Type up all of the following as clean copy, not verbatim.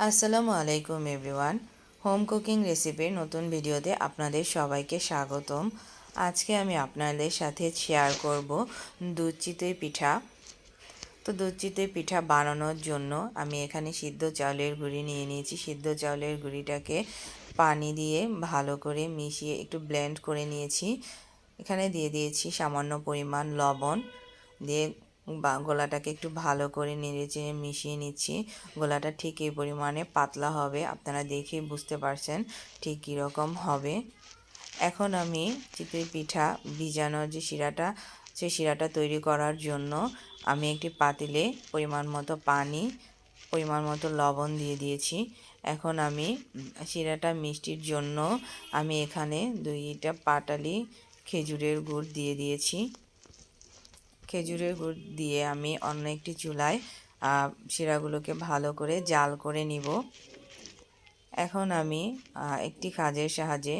আসসালামু আলাইকুম everyone. Home cooking রেসিপির নতুন ভিডিওতে আপনাদের সবাইকে স্বাগতম। আজকে আমি আপনাদের সাথে শেয়ার করব দুধ চিতই পিঠা। তো দুধ চিতই পিঠা বানানোর জন্য আমি এখানে সিদ্ধ চাউলের গুঁড়ি নিয়ে নিয়েছি। সিদ্ধ চাউলের গুঁড়িটাকে পানি দিয়ে ভালো করে মিশিয়ে একটু ব্লেন্ড করে নিয়েছি। এখানে দিয়ে দিয়েছি সামান্য পরিমাণ লবণ, দিয়ে গোলাটাকে একটু ভালো করে নেড়েচেড়ে মিশিয়ে নিচ্ছি। গোলাটা ঠিক এই পরিমাণে পাতলা হবে, আপনারা দেখেই বুঝতে পারছেন ঠিক কীরকম হবে। এখন আমি চিতই পিঠা ভিজানোর যে শিরাটা, সেই শিরাটা তৈরি করার জন্য আমি একটি পাতিলে পরিমাণ মতো পানি, পরিমাণ মতো লবণ দিয়ে দিয়েছি। এখন আমি শিরাটা মিষ্টির জন্য আমি এখানে 2টা পাটালি খেজুরের গুড় দিয়ে দিয়েছি। খেজুরের গুড় দিয়ে আমি অন্য একটি চুলায় শিরাগুলোকে ভালো করে জাল করে নিব। এখন আমি একটি কাজের সাহায্যে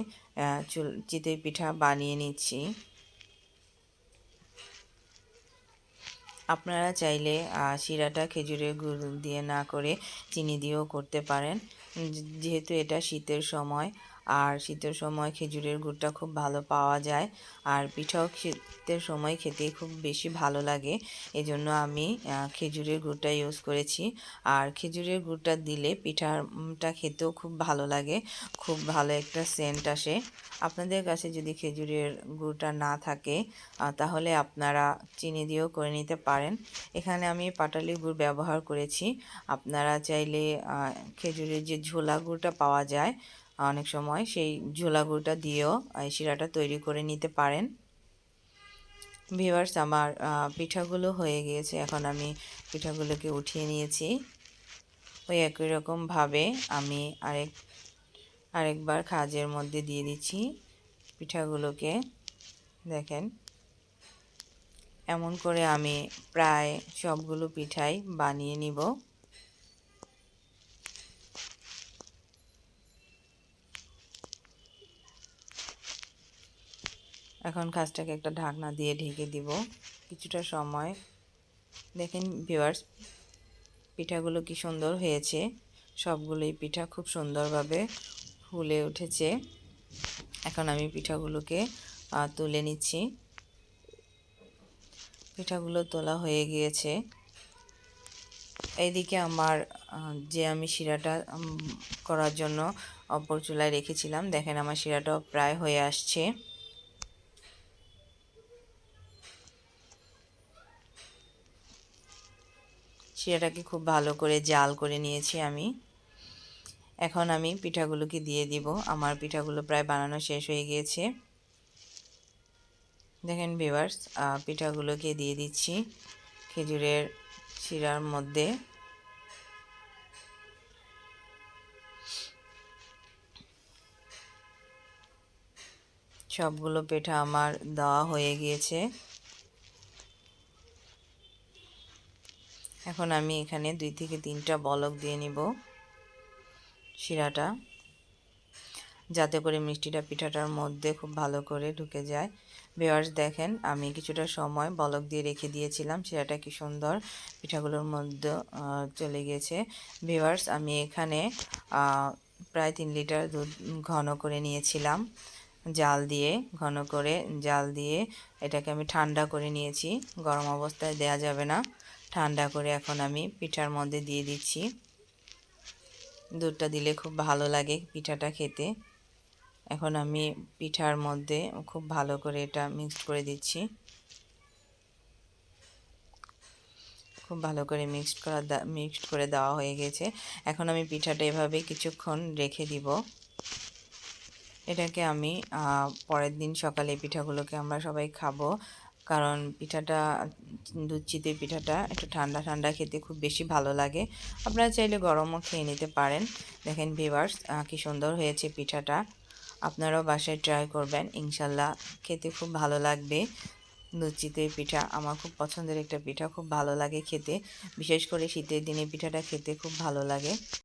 চিতই পিঠা বানিয়ে নিচ্ছি। আপনারা চাইলে শিরাটা খেজুরের গুড় দিয়ে না করে চিনি দিয়েও করতে পারেন। যেহেতু এটা শীতের সময়, আর শীতের সময় খেজুরের গুড়টা খুব ভালো পাওয়া যায়, আর পিঠাও শীতের সময় খেতে খুব বেশি ভালো লাগে। এজন্য আমি খেজুরের গুড়টা ইউজ করেছি। আর খেজুরের গুড়টা দিলে পিঠাটা খেতেও খুব ভালো লাগে, খুব ভালো একটা সেন্ট আসে। আপনাদের কাছে যদি খেজুরের গুড়টা না থাকে তাহলে আপনারা চিনি দিয়েও করে নিতে পারেন। এখানে আমি পাটালি গুড় ব্যবহার করেছি। আপনারা চাইলে খেজুরের যে ঝোলা গুড়টা পাওয়া যায় অনেক সময়, সেই ঝোলা গুড়টা দিয়েও এই শিরাটা তৈরি করে নিতে পারেন। ভিউয়ার্স, আমার পিঠাগুলো হয়ে গিয়েছে। এখন আমি পিঠাগুলোকে উঠিয়ে নিয়েছি। ওই একই রকমভাবে আমি আরেকবার খাজের মধ্যে দিয়ে দিচ্ছি পিঠাগুলোকে। দেখেন, এমন করে আমি প্রায় সবগুলো পিঠাই বানিয়ে নিব। এখন কাজটাকে একটা ঢাকনা দিয়ে ঢেকে দিব কিছুটা সময়। দেখেন ভিউয়ার্স, পিঠাগুলো কি সুন্দর হয়েছে। সবগুলোই পিঠা খুব সুন্দরভাবে ফুলে উঠেছে। এখন আমি পিঠাগুলোকে তুলে নিচ্ছি। পিঠাগুলো তোলা হয়ে গিয়েছে। এইদিকে আমার যে আমি শিরাটা করার জন্য অপর চুলায় রেখেছিলাম, দেখেন আমার শিরাটাও প্রায় হয়ে আসছে। শিরাটাকে খুব ভালো করে জাল করে নিয়েছি আমি। এখন আমি পিঠাগুলোকে দিয়ে দিব। আমার পিঠাগুলো প্রায় বানানো শেষ হয়ে গিয়েছে। দেখেন ভিউয়ার্স, পিঠাগুলোকে দিয়ে দিচ্ছি খেজুরের শিরার মধ্যে। সবগুলো পিঠা আমার দেওয়া হয়ে গিয়েছে। এখন আমি এখানে 2 থেকে 3টা বলক দিয়ে নিব শিরাটা, যাতে করে মিষ্টিটা পিঠাটার মধ্যে খুব ভালো করে ঢুকে যায়। ভিউয়ার্স দেখেন, আমি কিছুটা সময় বলক দিয়ে রেখে দিয়েছিলাম, শিরাটা কি সুন্দর পিঠাগুলোর মধ্যে চলে গিয়েছে। ভিউয়ার্স, আমি এখানে প্রায় 3 লিটার দুধ ঘন করে নিয়েছিলাম ঘন করে জাল দিয়ে এটাকে আমি ঠান্ডা করে নিয়েছি। গরম অবস্থায় দেয়া যাবে না, ঠান্ডা করে এখন আমি পিঠার মধ্যে দিয়ে দিচ্ছি। দুধটা দিলে খুব ভালো লাগে পিঠাটা খেতে। এখন আমি পিঠার মধ্যে খুব ভালো করে এটা মিক্সড করে মিক্সড করে দেওয়া হয়ে গেছে। এখন আমি পিঠাটা এভাবে কিছুক্ষণ রেখে দিব। এটাকে আমি পরের দিন সকালে পিঠাগুলোকে আমরা সবাই খাবো, কারণ পিঠাটা, দুধ চিতই পিঠাটা একটু ঠান্ডা ঠান্ডা খেতে খুব বেশি ভালো লাগে। আপনারা চাইলে গরমও খেয়ে নিতে পারেন। দেখেন ভিউয়ার্স, কি সুন্দর হয়েছে পিঠাটা। আপনারাও বাসায় ট্রাই করবেন, ইনশাল্লাহ খেতে খুব ভালো লাগবে। দুধ চিতই পিঠা আমার খুব পছন্দের একটা পিঠা, খুব ভালো লাগে খেতে। বিশেষ করে শীতের দিনে পিঠাটা খেতে খুব ভালো লাগে।